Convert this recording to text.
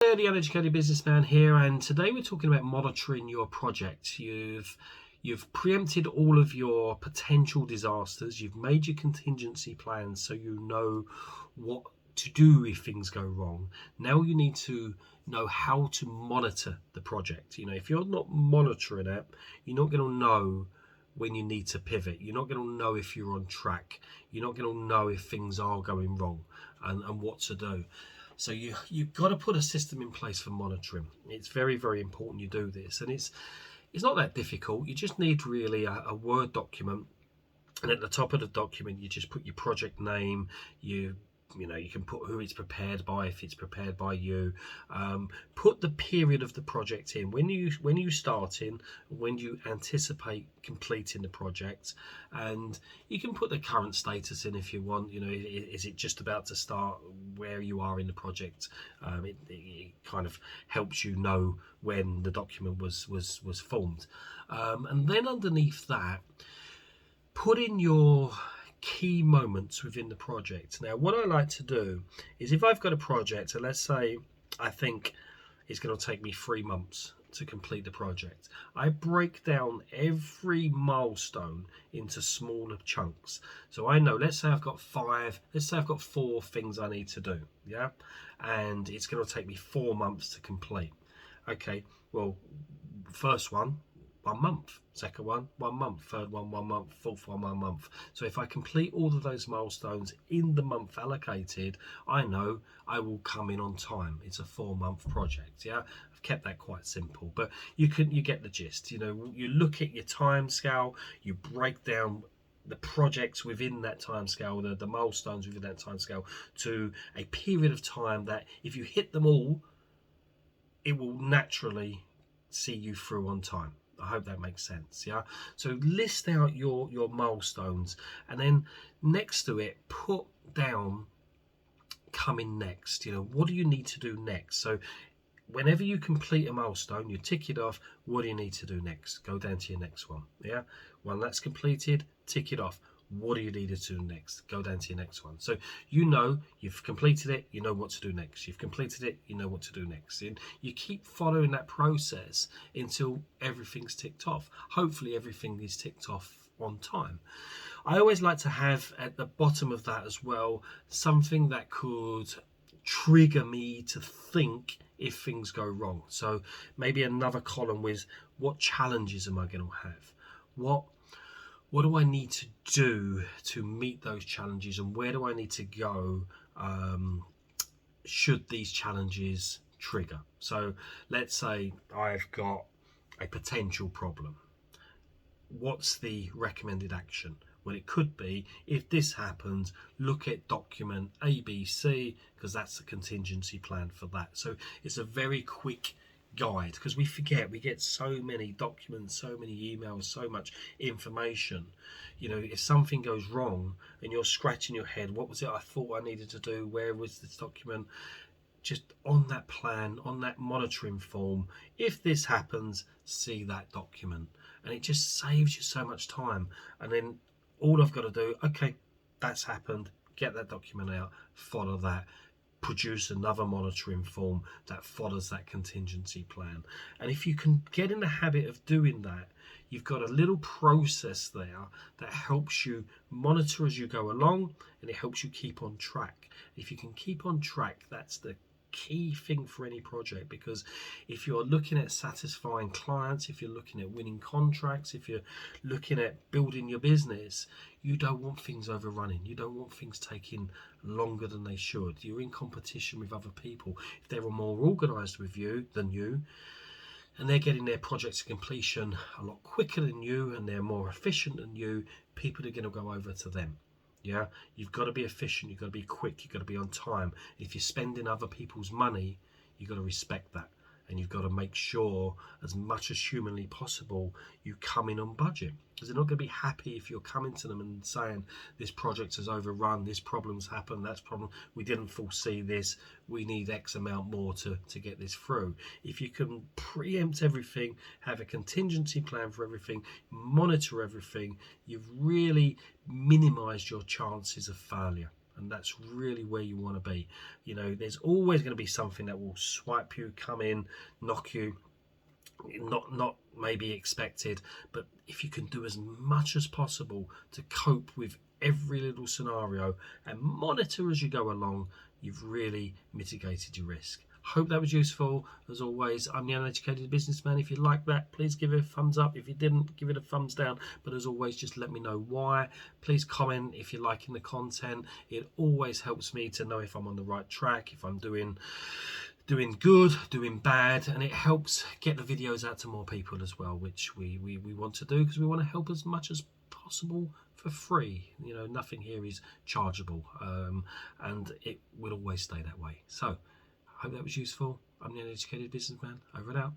The Uneducated Businessman here, and today we're talking about monitoring your project. You've preempted all of your potential disasters. You've made your contingency plans so you know what to do if things go wrong. Now you need to know how to monitor the project. If you're not monitoring it, you're not going to know when you need to pivot. You're not going to know if you're on track. You're not going to know if things are going wrong and what to do. So you've got to put a system in place for monitoring. It's very, very important you do this, and it's not that difficult. You just need really a Word document, and at the top of the document you just put your project name. You can put who it's prepared by, if it's prepared by you. Put the period of the project in, when you starting, when you anticipate completing the project, and you can put the current status in if you want. Is it just about to start, where you are in the project. It kind of helps you know when the document was formed, and then underneath that, put in your key moments within the project. Now, what I like to do is, if I've got a project, and let's say I think it's going to take me 3 months to complete the project, I break down every milestone into smaller chunks. So I know, let's say I've got 4 things I need to do, yeah, and it's going to take me 4 months to complete. Okay, well, first one, 1 month, second one, 1 month, third one, 1 month, fourth one, 1 month. So if I complete all of those milestones in the month allocated, I know I will come in on time. It's a 4-month project. Yeah, I've kept that quite simple, but you get the gist. You look at your time scale, you break down the projects within that time scale, the milestones within that time scale, to a period of time that if you hit them all, it will naturally see you through on time. I hope that makes sense. Yeah, so list out your milestones, and then next to it put down coming next. What do you need to do next? So whenever you complete a milestone, you tick it off. What do you need to do next? Go down to your next one. Yeah, when that's completed, tick it off. What do you need to do next? Go down to your next one. So you've completed it, you know what to do next. You've completed it, you know what to do next. And you keep following that process until everything's ticked off. Hopefully everything is ticked off on time. I always like to have at the bottom of that as well something that could trigger me to think if things go wrong. So maybe another column with, what challenges am I going to have? What do I need to do to meet those challenges, and where do I need to go should these challenges trigger? So let's say I've got a potential problem. What's the recommended action? Well, it could be, if this happens, look at document ABC, because that's the contingency plan for that. So it's a very quick guide, because we forget, we get so many documents, so many emails, so much information. If something goes wrong and you're scratching your head, what was it I thought I needed to do, where was this document? Just on that plan, on that monitoring form, if this happens, see that document, and it just saves you so much time. And then all I've got to do, okay, that's happened, get that document out, follow that, produce another monitoring form that follows that contingency plan. And if you can get in the habit of doing that, you've got a little process there that helps you monitor as you go along, and it helps you keep on track. If you can keep on track, that's the key thing for any project, because if you're looking at satisfying clients, if you're looking at winning contracts, if you're looking at building your business, you don't want things overrunning. You don't want things taking longer than they should. You're in competition with other people. If they were more organized with you than you, and they're getting their projects to completion a lot quicker than you, and they're more efficient than you, people are going to go over to them. Yeah, you've got to be efficient, you've got to be quick, you've got to be on time. If you're spending other people's money, you've got to respect that, and you've got to make sure, as much as humanly possible, you come in on budget, because they're not going to be happy if you're coming to them and saying, this project has overrun, this problem's happened, that's problem, we didn't foresee this, we need X amount more to get this through. If you can preempt everything, have a contingency plan for everything, monitor everything, you've really minimized your chances of failure. and that's really where you want to be. You know, there's always going to be something that will swipe you, come in, knock you, not maybe expected, but if you can do as much as possible to cope with every little scenario and monitor as you go along, you've really mitigated your risk. Hope that was useful. As always, I'm the Uneducated Businessman. If you like that, please give it a thumbs up. If you didn't, give it a thumbs down. But as always, just let me know why. Please comment if you're liking the content. It always helps me to know if I'm on the right track, if I'm doing good, doing bad, and it helps get the videos out to more people as well, which we want to do, because we want to help as much as possible for free. You know, nothing here is chargeable, and it will always stay that way. So I hope that was useful. I'm the Uneducated Businessman. Over and out.